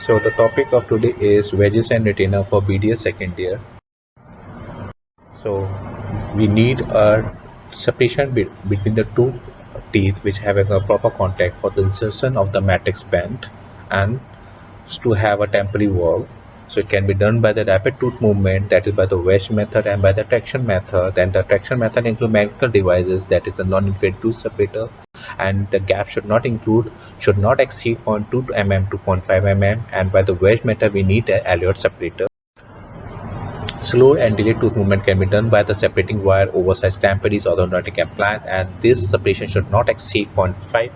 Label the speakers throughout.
Speaker 1: So the topic of today is wedges and retainer for BDS second year. So we need a separation between the two teeth which having a proper contact for the insertion of the matrix band and to have a temporary valve. So it can be done by the rapid tooth movement, that is by the wedge method, and by the traction method. And the traction method includes mechanical devices, that is a non-infrared tooth separator, and the gap should not exceed 0.2 mm to 0.5 mm. And by the wedge method we need an alveolar separator. Slow and delayed tooth movement can be done by the separating wire, oversized tamperies, or the orthodontic appliance, and this separation should not exceed 0.5.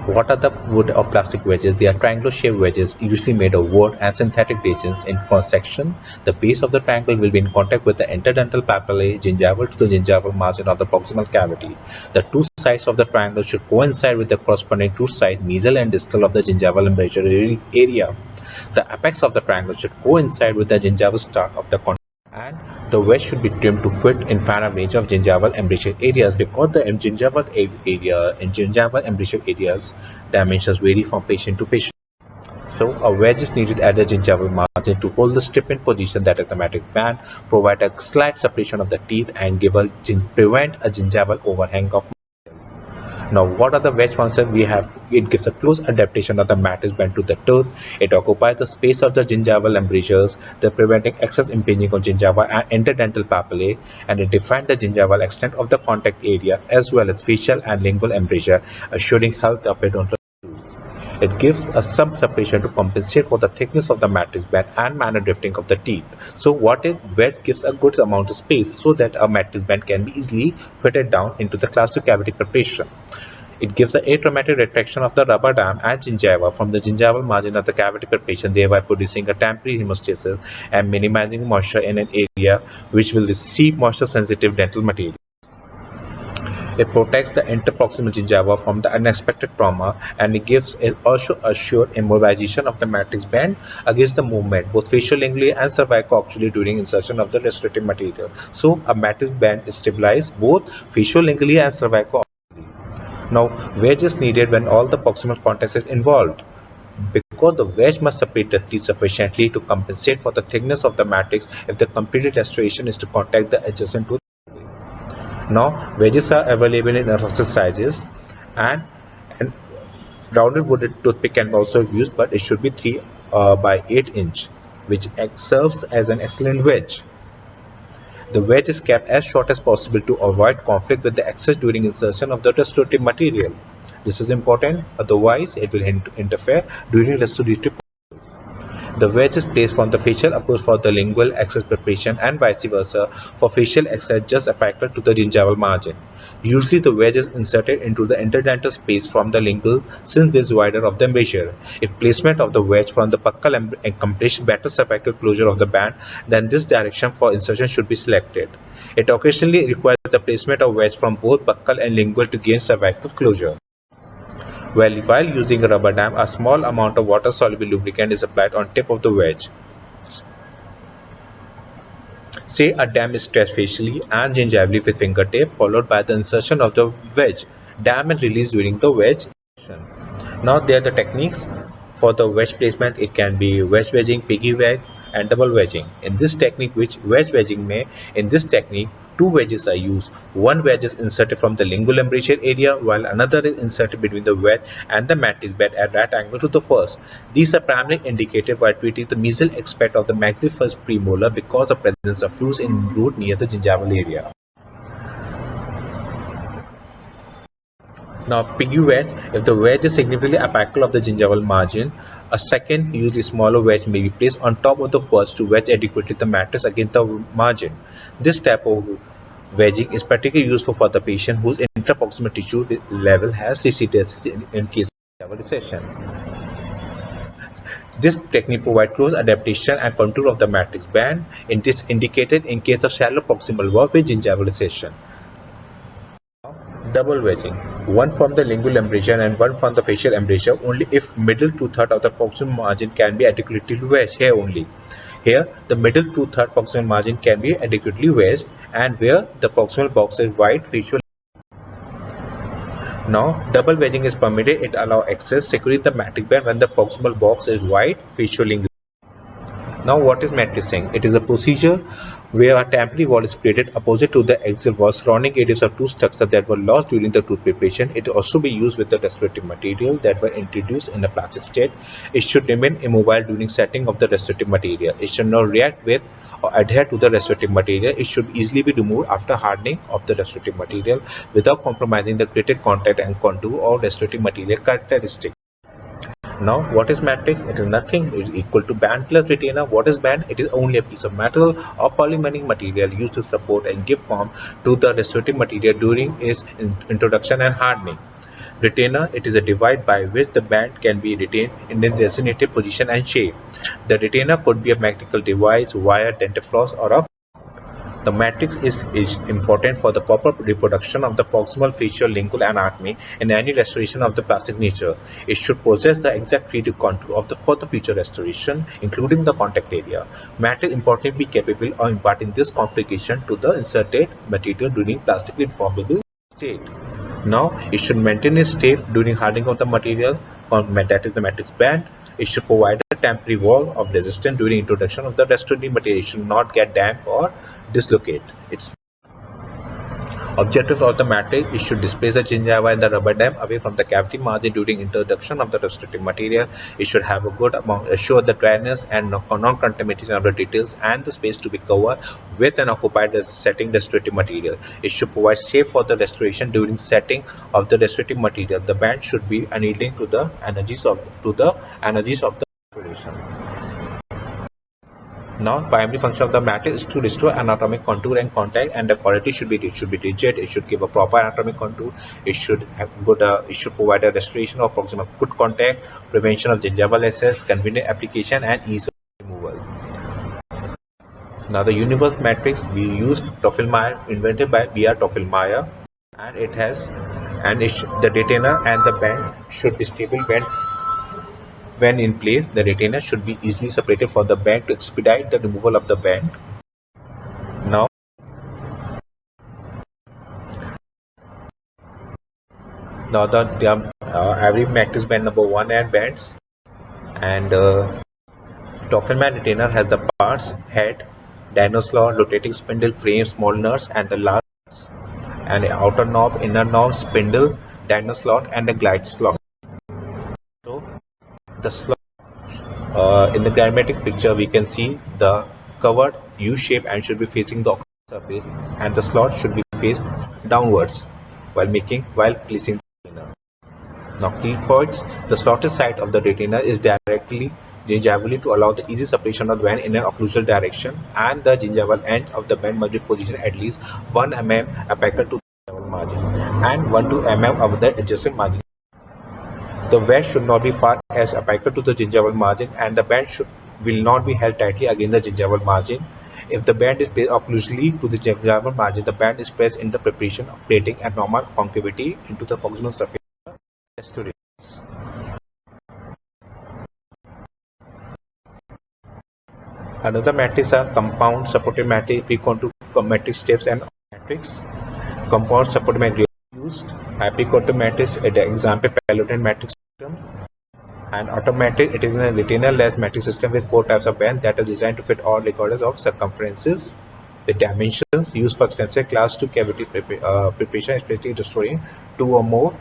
Speaker 1: What are the wood or plastic wedges? They are triangular shaped wedges usually made of wood and synthetic resins. In cross section, the base of the triangle will be in contact with the interdental papillae gingival to the gingival margin of the proximal cavity. The two sides of the triangle should coincide with the corresponding tooth side, mesial and distal of the gingival embrasure area. The apex of the triangle should coincide with the gingival start of the contact, and the wedge should be trimmed to fit infinite range of gingival embrasure areas, because the gingival area and gingival embrasure areas dimensions vary from patient to patient. So a wedge is needed at the gingival margin to hold the strip in position, that is the matrix band, provide a slight separation of the teeth, and prevent a gingival overhang of. Now, what are the wedge functions we have? It gives a close adaptation of the matrix band to the tooth. It occupies the space of the gingival embrasures, preventing excess impinging of gingiva and interdental papillae, and it defines the gingival extent of the contact area as well as facial and lingual embrasure, assuring health of periodontal. It gives a some separation to compensate for the thickness of the matrix band and minor drifting of the teeth. So what is wedge gives a good amount of space so that a matrix band can be easily fitted down into the class 2 cavity preparation. It gives an atraumatic retraction of the rubber dam and gingiva from the gingival margin of the cavity preparation, thereby producing a temporary hemostasis and minimizing moisture in an area which will receive moisture sensitive dental material. It protects the interproximal gingiva from the unexpected trauma, and it gives also assured immobilization of the matrix band against the movement, both facial-lingually and cervicoaxially, during insertion of the restorative material. So a matrix band stabilizes both facial-lingually and cervicoaxially. Now, wedge is needed when all the proximal contact is involved, because the wedge must separate the teeth sufficiently to compensate for the thickness of the matrix if the complete restoration is to contact the adjacent tooth. Now, wedges are available in orthodox sizes, and rounded wooden toothpick can also be used, but it should be 3 by 8 inch, which serves as an excellent wedge. The wedge is kept as short as possible to avoid conflict with the access during insertion of the restorative material. This is important, otherwise it will interfere during restorative. The wedge is placed from the facial approach for the lingual access preparation and vice versa for facial access just apical to the gingival margin. Usually the wedge is inserted into the interdental space from the lingual, since this is wider of the embrasure. If placement of the wedge from the buccal accomplishes better cervical closure of the band, then this direction for insertion should be selected. It occasionally requires the placement of wedge from both buccal and lingual to gain cervical closure. While using a rubber dam, a small amount of water-soluble lubricant is applied on tip of the wedge. Say a dam is stretched facially and gingivally with fingertip, followed by the insertion of the wedge. Dam and release during the wedge. Now there are the techniques for the wedge placement. It can be wedge wedging, piggy wedge, and double wedging. In this technique, two wedges are used. One wedge is inserted from the lingual embrasure area, while another is inserted between the wedge and the matrix bed at right angle to the first. These are primarily indicated by treating the mesial aspect of the maxillary premolar because of presence of fluids in root near the gingival area. Now, piggy wedge. If the wedge is significantly apical of the gingival margin, a second, usually smaller wedge may be placed on top of the first to wedge adequately the matrix against the margin. This type of wedging is particularly useful for the patient whose interproximal tissue level has receded in case of gingival recession. This technique provides close adaptation and contour of the matrix band. It is indicated in case of shallow proximal valve with gingival recession. Double wedging, one from the lingual embrasure and one from the facial embrasure only if middle two-thirds of the proximal margin can be adequately wedged. Here only. Here, the middle two-thirds proximal margin can be adequately wedged, and where the proximal box is wide, facial. Now, double wedging is permitted. It allows access, securing the matrix band when the proximal box is wide, facially. Now, what is matricing? It is a procedure where a temporary wall is created opposite to the axial wall surrounding areas of two structures that were lost during the tooth preparation. It also be used with the restorative material that were introduced in a plastic state. It should remain immobile during setting of the restorative material. It should not react with or adhere to the restorative material. It should easily be removed after hardening of the restorative material without compromising the created contact and contour or restorative material characteristic. Now, what is matrix? It is nothing. It is equal to band plus retainer. What is band? It is only a piece of metal or polymeric material used to support and give form to the restorative material during its introduction and hardening. Retainer, it is a device by which the band can be retained in its designated position and shape. The retainer could be a mechanical device, wire, dentifrice, or a the matrix is important for the proper reproduction of the proximal facial lingual anatomy in any restoration of the plastic nature. It should possess the exact 3D contour of for the future restoration, including the contact area. Matrix importantly be capable of imparting this configuration to the inserted material during plastically deformable state. Now, it should maintain its state during hardening of the material, that is the matrix band. It should provide a temporary wall of resistance during introduction of the restorative material. It should not get damp or dislocate. Its objective of the matrix is to displace the gingiva and the rubber dam away from the cavity margin during introduction of the restorative material. It should have a good amount, assure the dryness and non-contamination of the details and the space to be covered with an occupied setting restorative material. It should provide shape for the restoration during setting of the restorative material. The band should be annealing to the energies of the restoration. Now, primary function of the matrix is to restore anatomic contour and contact, and the quality should be rigid. It should give a proper anatomic contour. It should have good. It should provide a restoration of proximal good contact, prevention of gingival access, convenient application, and ease of removal. Now, the universe matrix we used Toffelmeier, invented by B.R. Toffelmeier, and it has the retainer and the band should be stable when in place. The retainer should be easily separated from the band to expedite the removal of the band. Now, every matrix band number 1 and bands, and Toffelman retainer has the parts head, dino slot, rotating spindle, frame, small nuts, and the last and outer knob, inner knob, spindle, dino slot, and the glide slot. So the slot in the diagrammatic picture we can see the covered U shape and should be facing the surface, and the slot should be faced downwards while placing the retainer. Now, key points: the slotted side of the retainer is directly gingivally to allow the easy separation of the band in an occlusal direction, and the gingival end of the band must be positioned at least 1 mm apical to the gingival margin and 1 to 2 mm of the adjacent margin. The wedge should not be far as apical to the gingival margin, and the band will not be held tightly against the gingival margin. If the band is placed occlusally to the gingival margin, the band is pressed in the preparation of plating at normal concavity into the proximal surface. Another matrix are compound supported matrix, pre-contour matrix steps, and matrix. Compound supported matrix used. Pre-contour matrix, example palloton matrix systems. And automatic, it is a retainer-less matrix system with 4 types of bands that are designed to fit all records of circumferences. The dimensions used for extensive class 2 cavity preparation, especially restoring 2 or more